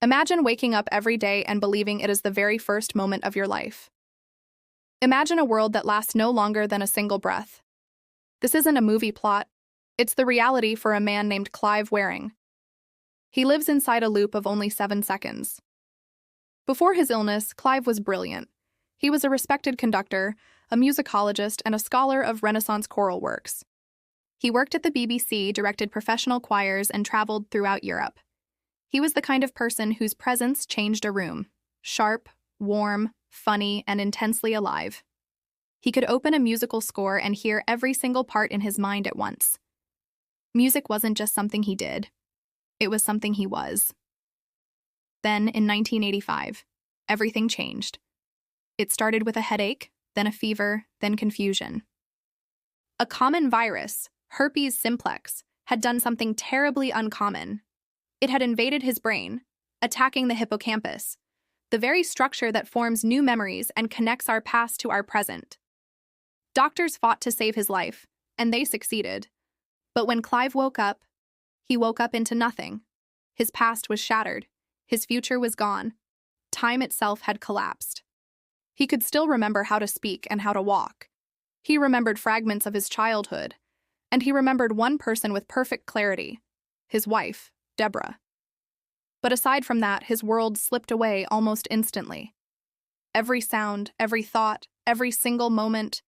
Imagine waking up every day and believing it is the very first moment of your life. Imagine a world that lasts no longer than a single breath. This isn't a movie plot. It's the reality for a man named Clive Wearing. He lives inside a loop of only 7 seconds. Before his illness, Clive was brilliant. He was a respected conductor, a musicologist, and a scholar of Renaissance choral works. He worked at the BBC, directed professional choirs, and traveled throughout Europe. He was the kind of person whose presence changed a room. Sharp, warm, funny, and intensely alive. He could open a musical score and hear every single part in his mind at once. Music wasn't just something he did. It was something he was. Then, in 1985, everything changed. It started with a headache, then a fever, then confusion. A common virus, herpes simplex, had done something terribly uncommon. It had invaded his brain, attacking the hippocampus, the very structure that forms new memories and connects our past to our present. Doctors fought to save his life, and they succeeded. But when Clive woke up, he woke up into nothing. His past was shattered. His future was gone. Time itself had collapsed. He could still remember how to speak and how to walk. He remembered fragments of his childhood, and he remembered one person with perfect clarity, his wife, Deborah. But aside from that, his world slipped away almost instantly. Every sound, every thought, every single moment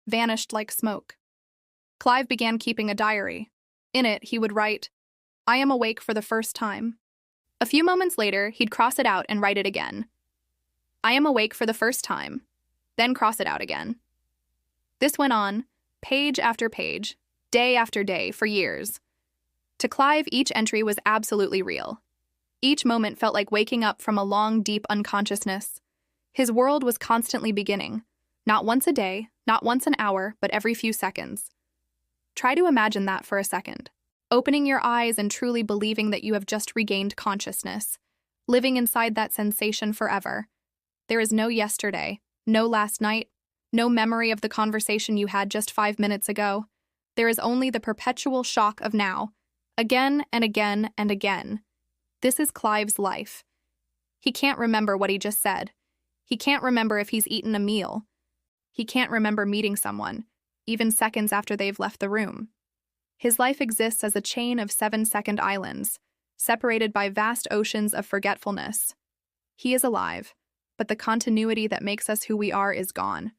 vanished like smoke. Clive began keeping a diary. In it, he would write, "I am awake for the first time." A few moments later, he'd cross it out and write it again. "I am awake for the first time," then cross it out again. This went on, page after page, day after day, for years. To Clive, each entry was absolutely real. Each moment felt like waking up from a long, deep unconsciousness. His world was constantly beginning, not once a day, not once an hour, but every few seconds. Try to imagine that for a second. Opening your eyes and truly believing that you have just regained consciousness, living inside that sensation forever. There is no yesterday, no last night, no memory of the conversation you had just 5 minutes ago. There is only the perpetual shock of now, again and again and again. This is Clive's life. He can't remember what he just said. He can't remember if he's eaten a meal. He can't remember meeting someone, even seconds after they've left the room. His life exists as a chain of 7-second islands, separated by vast oceans of forgetfulness. He is alive, but the continuity that makes us who we are is gone.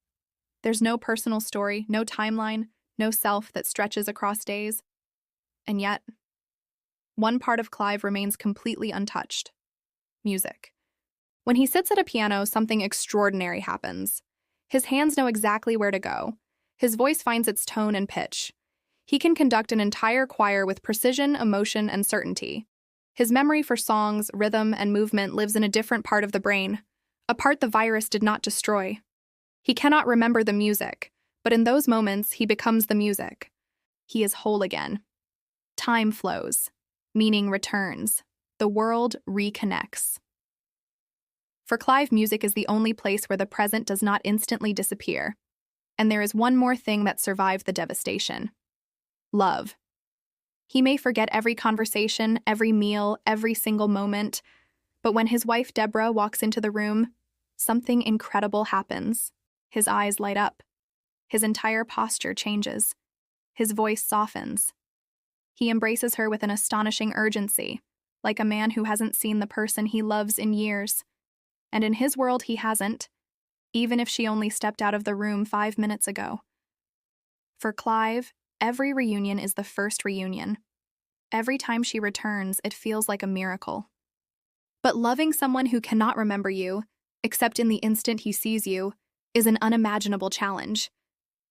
There's no personal story, no timeline, no self that stretches across days. And yet, one part of Clive remains completely untouched: music. When he sits at a piano, something extraordinary happens. His hands know exactly where to go. His voice finds its tone and pitch. He can conduct an entire choir with precision, emotion, and certainty. His memory for songs, rhythm, and movement lives in a different part of the brain, a part the virus did not destroy. He cannot remember the music, but in those moments, he becomes the music. He is whole again. Time flows. Meaning returns. The world reconnects. For Clive, music is the only place where the present does not instantly disappear. And there is one more thing that survived the devastation: love. He may forget every conversation, every meal, every single moment, but when his wife Deborah walks into the room, something incredible happens. His eyes light up. His entire posture changes. His voice softens. He embraces her with an astonishing urgency, like a man who hasn't seen the person he loves in years. And in his world, he hasn't, even if she only stepped out of the room 5 minutes ago. For Clive, every reunion is the first reunion. Every time she returns, it feels like a miracle. But loving someone who cannot remember you, except in the instant he sees you, is an unimaginable challenge.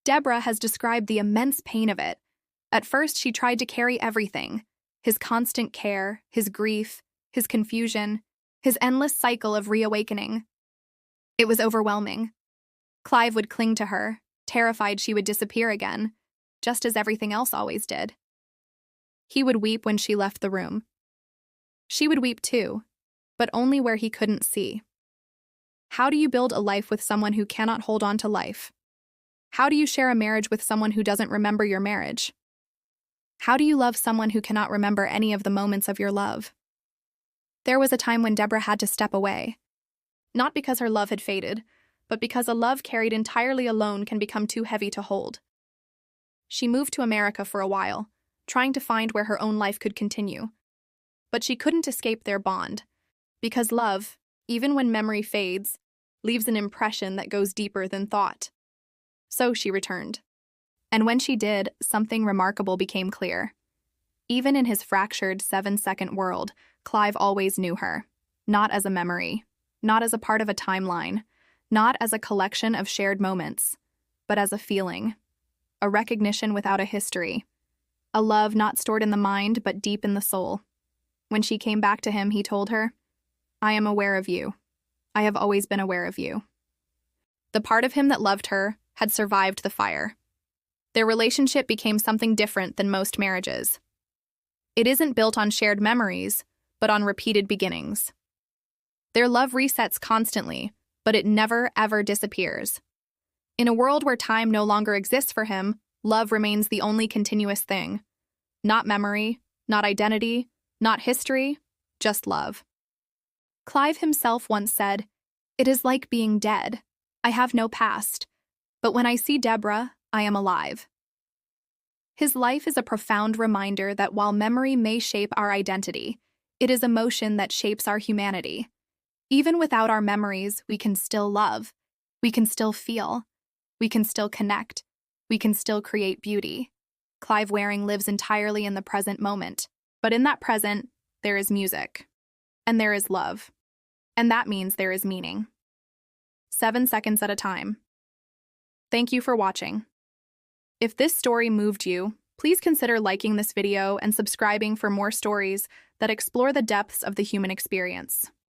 Deborah has described the immense pain of it. At first, she tried to carry everything: his constant care, his grief, his confusion, his endless cycle of reawakening. It was overwhelming. Clive would cling to her, terrified she would disappear again, just as everything else always did. He would weep when she left the room. She would weep too, but only where he couldn't see. How do you build a life with someone who cannot hold on to life? How do you share a marriage with someone who doesn't remember your marriage? How do you love someone who cannot remember any of the moments of your love? There was a time when Deborah had to step away. Not because her love had faded, but because a love carried entirely alone can become too heavy to hold. She moved to America for a while, trying to find where her own life could continue. But she couldn't escape their bond, because love, even when memory fades, leaves an impression that goes deeper than thought. So she returned. And when she did, something remarkable became clear. Even in his fractured 7-second world, Clive always knew her, not as a memory, not as a part of a timeline, not as a collection of shared moments, but as a feeling, a recognition without a history, a love not stored in the mind but deep in the soul. When she came back to him, he told her, "I am aware of you. I have always been aware of you." The part of him that loved her had survived the fire. Their relationship became something different than most marriages. It isn't built on shared memories, but on repeated beginnings. Their love resets constantly, but it never, ever disappears. In a world where time no longer exists for him, love remains the only continuous thing. Not memory, not identity, not history, just love. Clive himself once said, "It is like being dead. I have no past. But when I see Deborah, I am alive." His life is a profound reminder that while memory may shape our identity, it is emotion that shapes our humanity. Even without our memories, we can still love. We can still feel. We can still connect. We can still create beauty. Clive Wearing lives entirely in the present moment, but in that present, there is music. And there is love. And that means there is meaning. 7 seconds at a time. Thank you for watching. If this story moved you, please consider liking this video and subscribing for more stories that explore the depths of the human experience.